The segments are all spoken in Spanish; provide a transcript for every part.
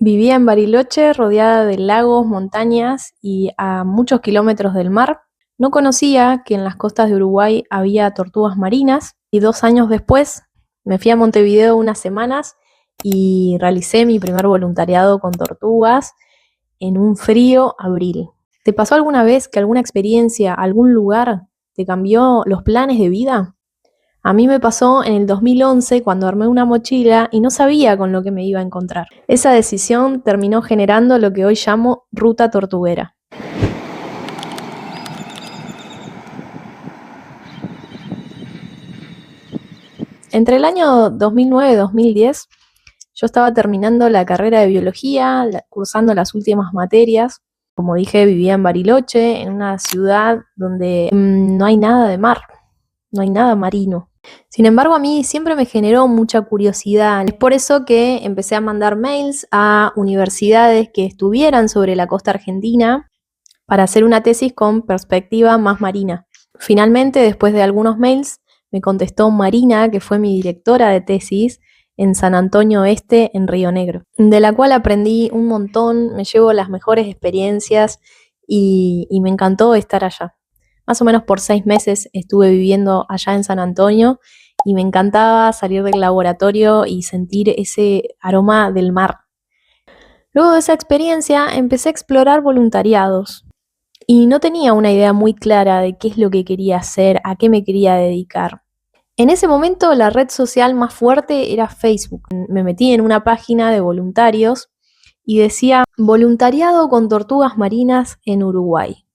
Vivía en Bariloche, rodeada de lagos, montañas y a muchos kilómetros del mar. No conocía que en las costas de Uruguay había tortugas marinas y 2 años después me fui a Montevideo unas semanas y realicé mi primer voluntariado con tortugas en un frío abril. ¿Te pasó alguna vez que alguna experiencia, algún lugar te cambió los planes de vida? A mí me pasó en el 2011 cuando armé una mochila y no sabía con lo que me iba a encontrar. Esa decisión terminó generando lo que hoy llamo Ruta Tortuguera. Entre el año 2009 y 2010 yo estaba terminando la carrera de biología, cursando las últimas materias. Como dije, vivía en Bariloche, en una ciudad donde no hay nada de mar, no hay nada marino. Sin embargo, a mí siempre me generó mucha curiosidad. Es por eso que empecé a mandar mails a universidades que estuvieran sobre la costa argentina para hacer una tesis con perspectiva más marina. Finalmente, después de algunos mails, me contestó Marina, que fue mi directora de tesis en San Antonio Oeste, en Río Negro, de la cual aprendí un montón, me llevo las mejores experiencias y me encantó estar allá. Más o menos por 6 meses estuve viviendo allá en San Antonio y me encantaba salir del laboratorio y sentir ese aroma del mar. Luego de esa experiencia empecé a explorar voluntariados y no tenía una idea muy clara de qué es lo que quería hacer, a qué me quería dedicar. En ese momento la red social más fuerte era Facebook. Me metí en una página de voluntarios y decía voluntariado con tortugas marinas en Uruguay.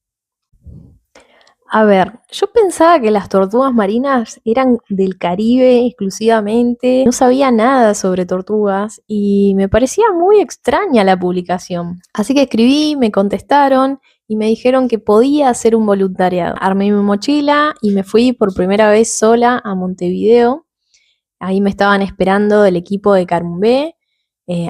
A ver, yo pensaba que las tortugas marinas eran del Caribe exclusivamente, no sabía nada sobre tortugas y me parecía muy extraña la publicación. Así que escribí, me contestaron y me dijeron que podía hacer un voluntariado. Armé mi mochila y me fui por primera vez sola a Montevideo. Ahí me estaban esperando el equipo de Carumbé,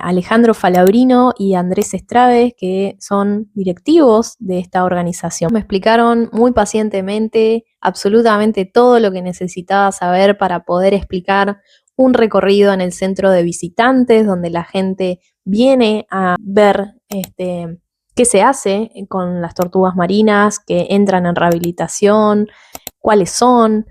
Alejandro Falabrino y Andrés Estrades, que son directivos de esta organización. Me explicaron muy pacientemente absolutamente todo lo que necesitaba saber para poder explicar un recorrido en el centro de visitantes, donde la gente viene a ver qué se hace con las tortugas marinas, que entran en rehabilitación, cuáles son.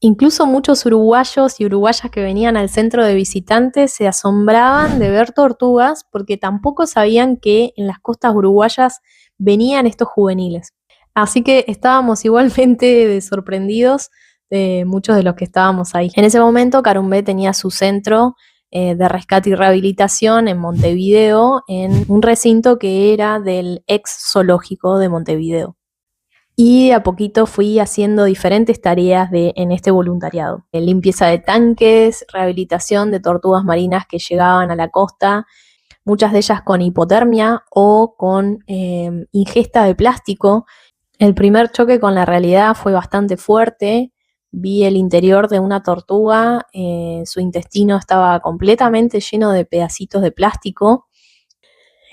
Incluso muchos uruguayos y uruguayas que venían al centro de visitantes se asombraban de ver tortugas porque tampoco sabían que en las costas uruguayas venían estos juveniles. Así que estábamos igualmente sorprendidos de muchos de los que estábamos ahí. En ese momento Carumbé tenía su centro de rescate y rehabilitación en Montevideo, en un recinto que era del ex zoológico de Montevideo. Y de a poquito fui haciendo diferentes tareas en este voluntariado. Limpieza de tanques, rehabilitación de tortugas marinas que llegaban a la costa, muchas de ellas con hipotermia o con ingesta de plástico. El primer choque con la realidad fue bastante fuerte. Vi el interior de una tortuga, su intestino estaba completamente lleno de pedacitos de plástico.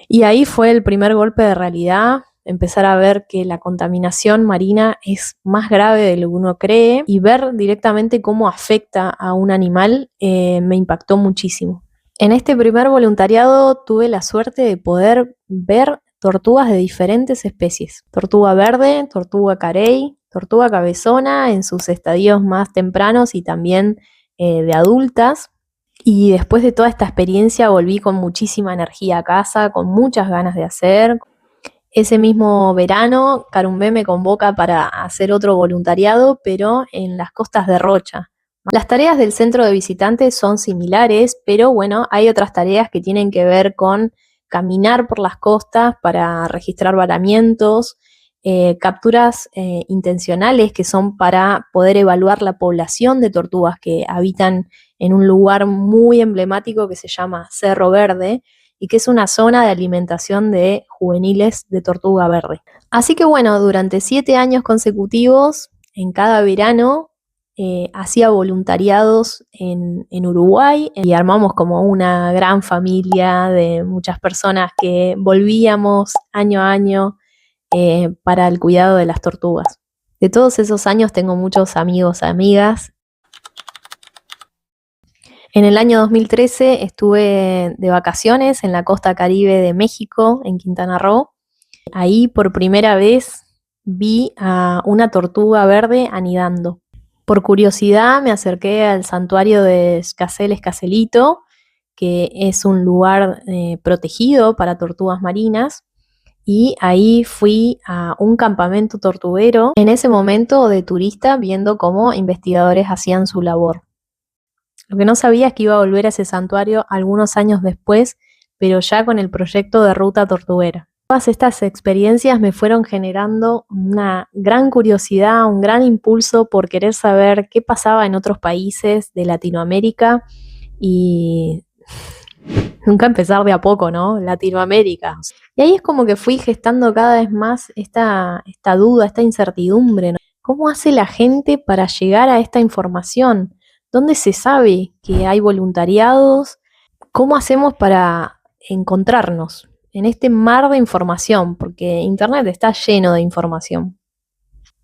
Y ahí fue el primer golpe de realidad, empezar a ver que la contaminación marina es más grave de lo que uno cree y ver directamente cómo afecta a un animal me impactó muchísimo. En este primer voluntariado tuve la suerte de poder ver tortugas de diferentes especies. Tortuga verde, tortuga carey, tortuga cabezona en sus estadios más tempranos y también de adultas. Y después de toda esta experiencia volví con muchísima energía a casa, con muchas ganas de hacer. Ese mismo verano, Carumbé me convoca para hacer otro voluntariado, pero en las costas de Rocha. Las tareas del centro de visitantes son similares, pero bueno, hay otras tareas que tienen que ver con caminar por las costas para registrar varamientos, capturas intencionales que son para poder evaluar la población de tortugas que habitan en un lugar muy emblemático que se llama Cerro Verde y que es una zona de alimentación de juveniles de tortuga verde. Así que bueno, durante 7 años consecutivos, en cada verano, hacía voluntariados en Uruguay y armamos como una gran familia de muchas personas que volvíamos año a año para el cuidado de las tortugas. De todos esos años tengo muchos amigos, amigas. En el año 2013 estuve de vacaciones en la costa caribe de México, en Quintana Roo. Ahí por primera vez vi a una tortuga verde anidando. Por curiosidad me acerqué al santuario de Xcacel Escacelito, que es un lugar protegido para tortugas marinas, y ahí fui a un campamento tortuguero, en ese momento de turista, viendo cómo investigadores hacían su labor. Lo que no sabía es que iba a volver a ese santuario algunos años después, pero ya con el proyecto de Ruta Tortuguera. Todas estas experiencias me fueron generando una gran curiosidad, un gran impulso por querer saber qué pasaba en otros países de Latinoamérica y nunca empezar de a poco, ¿no? Latinoamérica. Y ahí es como que fui gestando cada vez más esta duda, esta incertidumbre, ¿no? ¿Cómo hace la gente para llegar a esta información? ¿Dónde se sabe que hay voluntariados? ¿Cómo hacemos para encontrarnos en este mar de información? Porque Internet está lleno de información.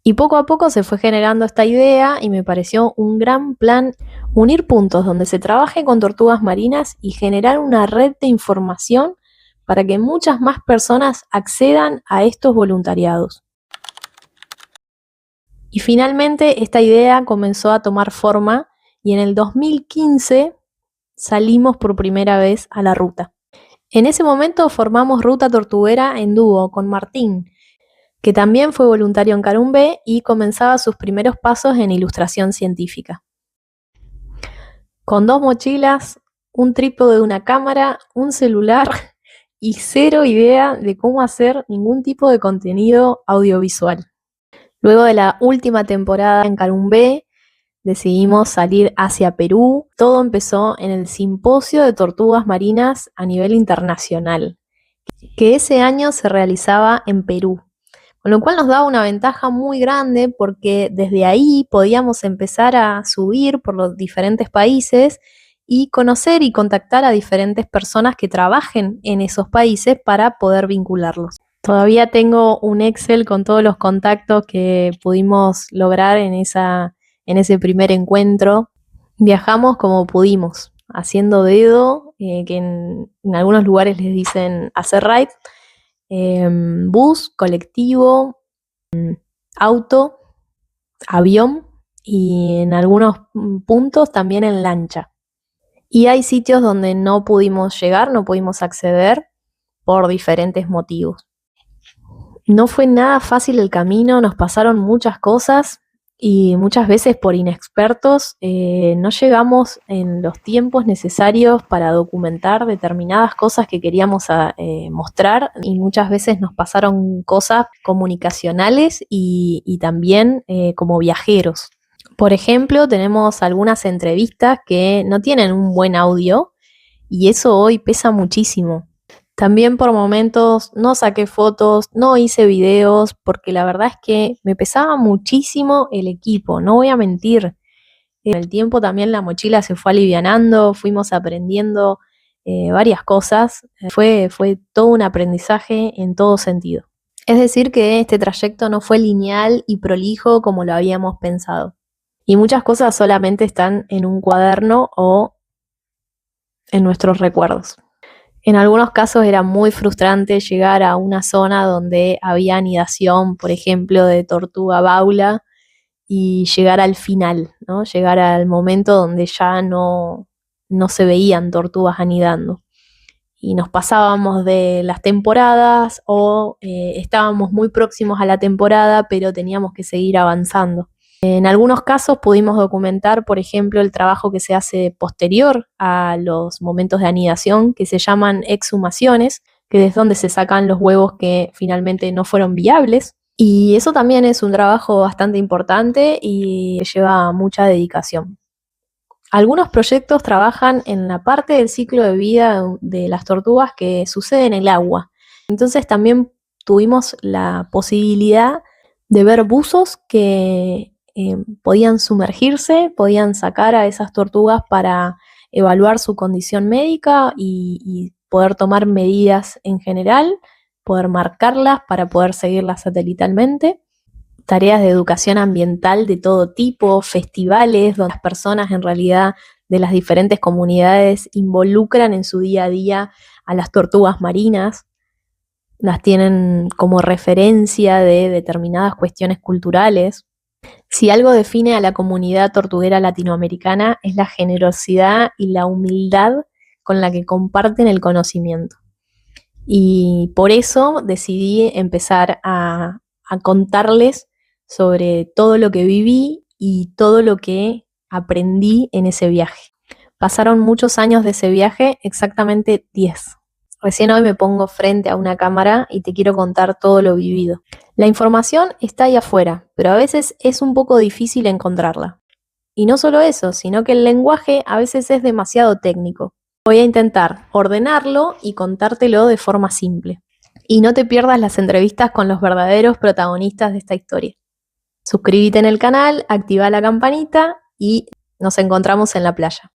Y poco a poco se fue generando esta idea y me pareció un gran plan unir puntos donde se trabaje con tortugas marinas y generar una red de información para que muchas más personas accedan a estos voluntariados. Y finalmente esta idea comenzó a tomar forma y en el 2015 salimos por primera vez a la ruta. En ese momento formamos Ruta Tortuguera en dúo con Martín, que también fue voluntario en Carumbé y comenzaba sus primeros pasos en ilustración científica. Con 2 mochilas, un trípode de una cámara, un celular y cero idea de cómo hacer ningún tipo de contenido audiovisual. Luego de la última temporada en Carumbé, decidimos salir hacia Perú. Todo empezó en el Simposio de Tortugas Marinas a nivel internacional, que ese año se realizaba en Perú. Con lo cual nos daba una ventaja muy grande porque desde ahí podíamos empezar a subir por los diferentes países y conocer y contactar a diferentes personas que trabajen en esos países para poder vincularlos. Todavía tengo un Excel con todos los contactos que pudimos lograr en ese primer encuentro. Viajamos como pudimos, haciendo dedo, que en algunos lugares les dicen hacer ride, bus, colectivo, auto, avión y en algunos puntos también en lancha. Y hay sitios donde no pudimos llegar, no pudimos acceder por diferentes motivos. No fue nada fácil el camino, nos pasaron muchas cosas y muchas veces por inexpertos no llegamos en los tiempos necesarios para documentar determinadas cosas que queríamos mostrar y muchas veces nos pasaron cosas comunicacionales y también como viajeros. Por ejemplo, tenemos algunas entrevistas que no tienen un buen audio y eso hoy pesa muchísimo. También por momentos no saqué fotos, no hice videos, porque la verdad es que me pesaba muchísimo el equipo, no voy a mentir. En el tiempo también la mochila se fue alivianando, fuimos aprendiendo varias cosas. Fue todo un aprendizaje en todo sentido. Es decir que este trayecto no fue lineal y prolijo como lo habíamos pensado. Y muchas cosas solamente están en un cuaderno o en nuestros recuerdos. En algunos casos era muy frustrante llegar a una zona donde había anidación, por ejemplo, de tortuga baula, y llegar al final, ¿no? Llegar al momento donde ya no se veían tortugas anidando. Y nos pasábamos de las temporadas o estábamos muy próximos a la temporada, pero teníamos que seguir avanzando. En algunos casos pudimos documentar, por ejemplo, el trabajo que se hace posterior a los momentos de anidación, que se llaman exhumaciones, que es donde se sacan los huevos que finalmente no fueron viables. Y eso también es un trabajo bastante importante y lleva mucha dedicación. Algunos proyectos trabajan en la parte del ciclo de vida de las tortugas que sucede en el agua. Entonces también tuvimos la posibilidad de ver buzos que podían sumergirse, podían sacar a esas tortugas para evaluar su condición médica y poder tomar medidas en general, poder marcarlas para poder seguirlas satelitalmente. Tareas de educación ambiental de todo tipo, festivales donde las personas en realidad de las diferentes comunidades involucran en su día a día a las tortugas marinas, las tienen como referencia de determinadas cuestiones culturales. Si algo define a la comunidad tortuguera latinoamericana es la generosidad y la humildad con la que comparten el conocimiento. Y por eso decidí empezar a contarles sobre todo lo que viví y todo lo que aprendí en ese viaje. Pasaron muchos años de ese viaje, exactamente 10. Recién hoy me pongo frente a una cámara y te quiero contar todo lo vivido. La información está ahí afuera, pero a veces es un poco difícil encontrarla. Y no solo eso, sino que el lenguaje a veces es demasiado técnico. Voy a intentar ordenarlo y contártelo de forma simple. Y no te pierdas las entrevistas con los verdaderos protagonistas de esta historia. Suscríbete en el canal, activa la campanita y nos encontramos en la playa.